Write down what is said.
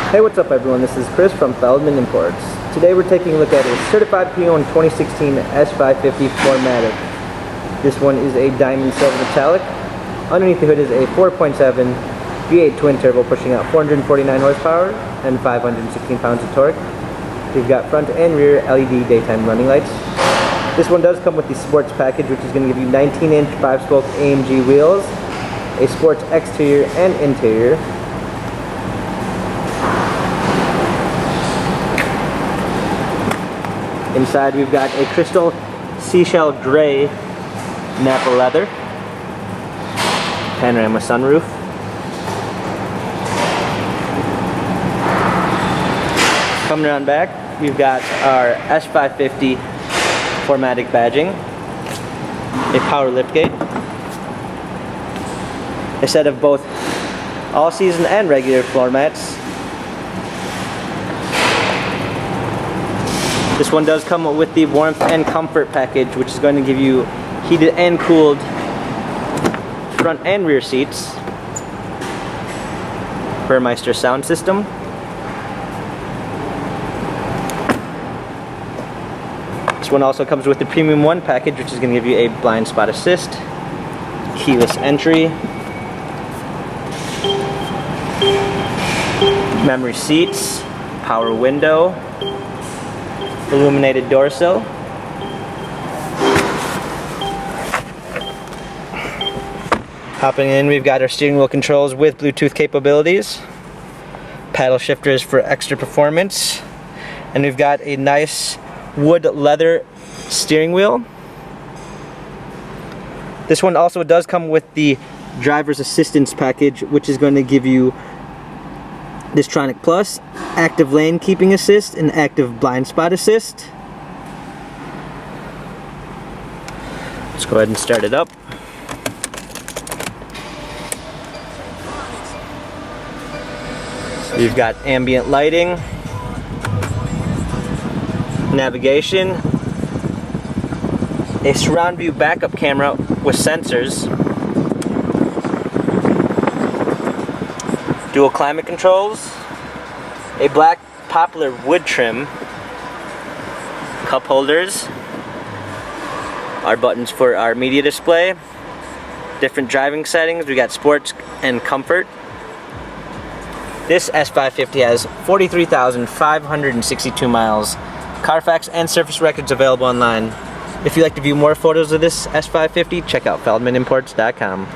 Hey, what's up everyone? This is Chris from Feldmann Imports. Today we're taking a look at a certified pre-owned 2016 S550 4MATIC. This one is a diamond silver metallic. Underneath the hood is a 4.7 V8 twin turbo pushing out 449 horsepower and 516 pounds of torque. We've got front and rear LED daytime running lights. This one does come with the sports package, which is going to give you 19-inch 5-spoke AMG wheels, a sports exterior and interior. Inside we've got a crystal seashell gray Napa leather, panorama sunroof, coming around back we've got our S550 4MATIC badging, a power liftgate, a set of both all-season and regular floor mats. This one does come with the warmth and comfort package, which is going to give you heated and cooled front and rear seats, Burmeister sound system, this one also comes with the Premium 1 package, which is going to give you a blind spot assist, keyless entry, memory seats, power window, illuminated door sill, hopping in we've got our steering wheel controls with Bluetooth capabilities, paddle shifters for extra performance, and we've got a nice wood leather steering wheel. This one also does come with the driver's assistance package, which is going to give you Distronic Plus, active lane keeping assist, and active blind spot assist. Let's go ahead and start it up. We've got ambient lighting, navigation, a surround view backup camera with sensors, dual climate controls, a black poplar wood trim, cup holders, our buttons for our media display, different driving settings. We got sports and comfort. This S550 has 43,562 miles. Carfax and service records available online. If you'd like to view more photos of this S550, check out feldmanimports.com.